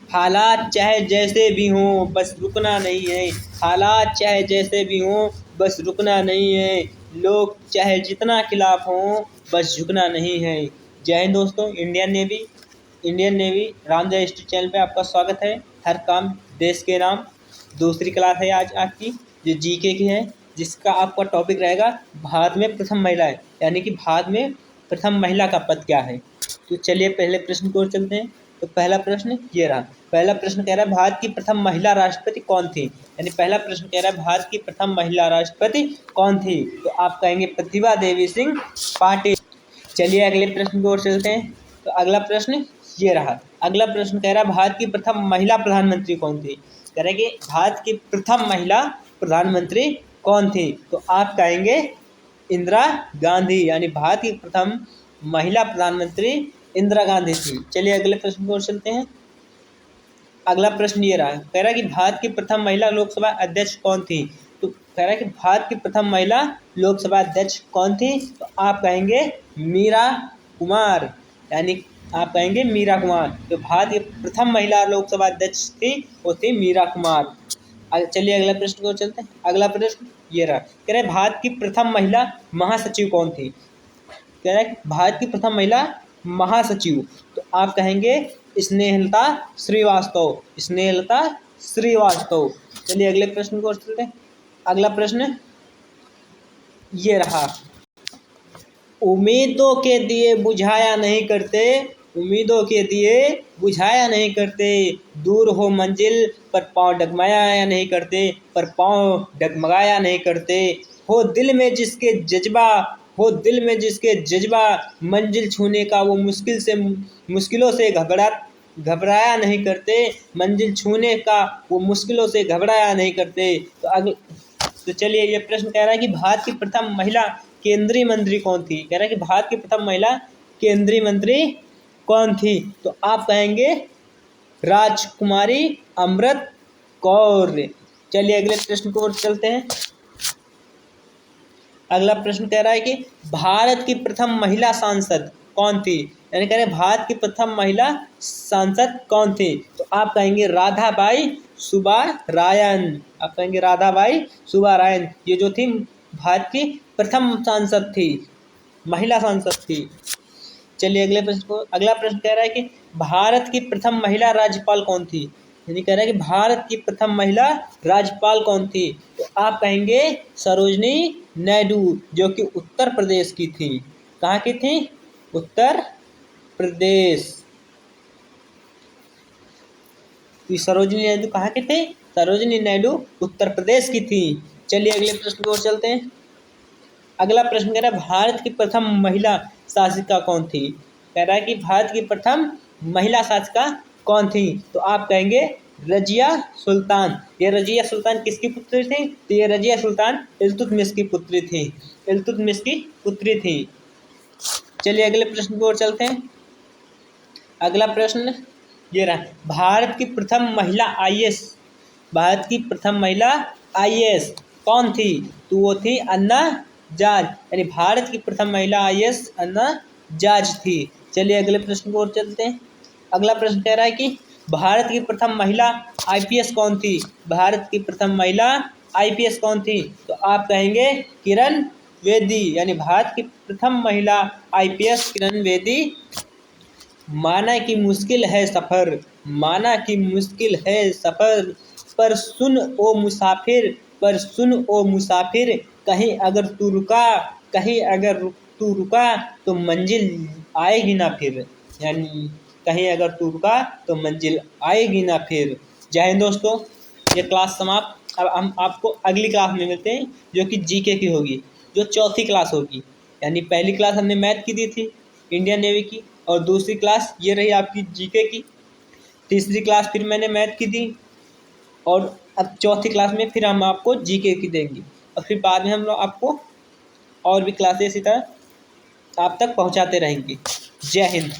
हालात चाहे जैसे भी हों बस रुकना नहीं है, हालात चाहे जैसे भी हों बस रुकना नहीं है, लोग चाहे जितना खिलाफ हों बस झुकना नहीं है। जय हिंद दोस्तों। Indian navy Ramjay history channel पे आपका स्वागत है। हर काम देश के नाम। दूसरी क्लास है आज आपकी, जो जीके की है, जिसका आपका टॉपिक रहेगा भारत में प्रथम महिलाएं, यानी कि भारत में प्रथम महिला का पद क्या है। तो चलिए पहले प्रश्न की ओर चलते हैं। तो पहला प्रश्न ये रहा। पहला प्रश्न कह रहा है भारत की प्रथम महिला राष्ट्रपति कौन थी। यानी पहला प्रश्न कह रहा है भारत की प्रथम महिला राष्ट्रपति कौन थी। तो आप कहेंगे प्रतिभा देवी सिंह पाटिल। चलिए अगले प्रश्न की ओर चलते हैं। तो अगला प्रश्न ये रहा। अगला प्रश्न कह रहा है भारत की प्रथम महिला प्रधानमंत्री कौन थी। कह रहे कि भारत की प्रथम महिला प्रधानमंत्री कौन थी। तो आप कहेंगे इंदिरा गांधी, यानी भारत की प्रथम महिला प्रधानमंत्री इंदिरा गांधी थी। चलिए अगले प्रश्न की ओर चलते हैं। अगला प्रश्न ये रहा। कह रहा है कि भारत की प्रथम महिला लोकसभा अध्यक्ष कौन थी। तो कह रहा है कि भारत की प्रथम महिला लोकसभा अध्यक्ष कौन थी। तो आप कहेंगे मीरा कुमार, यानी आप कहेंगे मीरा कुमार। तो भारत की प्रथम महिला लोकसभा अध्यक्ष थी, वो थी मीरा कुमार। चलिए अगला प्रश्न की ओर चलते हैं। अगला प्रश्न ये रहा। कह रहे भारत की प्रथम महिला महासचिव कौन थी। कह रहा है भारत की प्रथम महिला महासचिव। तो आप कहेंगे स्नेहलता श्रीवास्तव, स्नेहलता श्रीवास्तव। चलिए अगले प्रश्न को चलते हैं। अगला प्रश्न ये रहा। उम्मीदों के दिए बुझाया नहीं करते, उम्मीदों के दिए बुझाया नहीं करते, दूर हो मंजिल पर पाँव डगमगाया नहीं करते, पर पाँव डगमगाया नहीं करते, हो दिल में जिसके जज्बा, हो दिल में जिसके जज्बा, मंजिल छूने का वो मुश्किलों से घबराया नहीं करते, मंजिल छूने का वो मुश्किलों से घबराया नहीं करते। तो चलिए ये प्रश्न कह रहा है कि भारत की प्रथम महिला केंद्रीय मंत्री कौन थी। कह रहा है कि भारत की प्रथम महिला केंद्रीय मंत्री कौन थी। तो आप कहेंगे राजकुमारी अमृत कौर। चलिए अगले प्रश्न की ओर चलते हैं। अगला प्रश्न कह रहा है कि भारत की प्रथम महिला सांसद कौन थी। यानी कह रहे भारत की प्रथम महिला सांसद कौन थी। तो आप कहेंगे राधाबाई सुब्बारायन। आप कहेंगे राधाबाई सुब्बारायन, ये जो थी भारत की प्रथम सांसद थी, महिला सांसद थी। चलिए अगला प्रश्न कह रहा है कि भारत की प्रथम महिला राज्यपाल कौन थी। यानी कह रहा है कि भारत की प्रथम महिला राज्यपाल कौन थी। तो आप कहेंगे सरोजनी नायडू, जो कि उत्तर प्रदेश की थी। कहाँ की थी? उत्तर प्रदेश। सरोजनी नायडू कहाँ की थी? सरोजनी नायडू उत्तर प्रदेश की थी। चलिए अगले प्रश्न की ओर चलते हैं। अगला प्रश्न कह रहा है भारत की प्रथम महिला शासिका कौन थी। कह रहा है कि भारत की प्रथम महिला शासिका कौन थी। तो आप कहेंगे रजिया सुल्तान। ये रजिया सुल्तान किसकी पुत्री थी? तो ये रजिया सुल्तान इल्तुतमिश की पुत्री थी, इल्तुतमिश की पुत्री थी। चलिए अगले प्रश्न की ओर चलते हैं। अगला प्रश्न ये रहा। भारत की प्रथम महिला आईएएस, भारत की प्रथम महिला आईएएस कौन थी। तो वो थी अन्ना जाज, यानी भारत की प्रथम महिला आईएएस अन्ना जाज थी। चलिए अगले प्रश्न की ओर चलते हैं। अगला प्रश्न कह रहा है कि भारत की प्रथम महिला आईपीएस कौन थी। भारत की प्रथम महिला आईपीएस कौन थी। तो आप कहेंगे किरण बेदी, यानी भारत की प्रथम महिला आईपीएस किरण बेदी। माना कि मुश्किल है सफ़र, माना कि मुश्किल है सफ़र, पर सुन ओ मुसाफिर, पर सुन ओ मुसाफिर, कहीं अगर तू रुका, कहीं अगर तू रुका तो मंजिल आएगी ना फिर। यानी कहीं अगर तू रुका तो मंजिल आएगी ना फिर। जय हिंद दोस्तों। ये क्लास समाप्त। अब हम आपको अगली क्लास में मिलते हैं, जो कि जीके की होगी, जो चौथी क्लास होगी। यानी पहली क्लास हमने मैथ की दी थी, इंडियन नेवी की, और दूसरी क्लास ये रही आपकी जीके की। तीसरी क्लास फिर मैंने मैथ की दी, और अब चौथी क्लास में फिर हम आपको जीके की देंगे, और फिर बाद में हम लोग आपको और भी क्लासेस इसी तरह आप तक पहुंचाते रहेंगे। जय हिंद।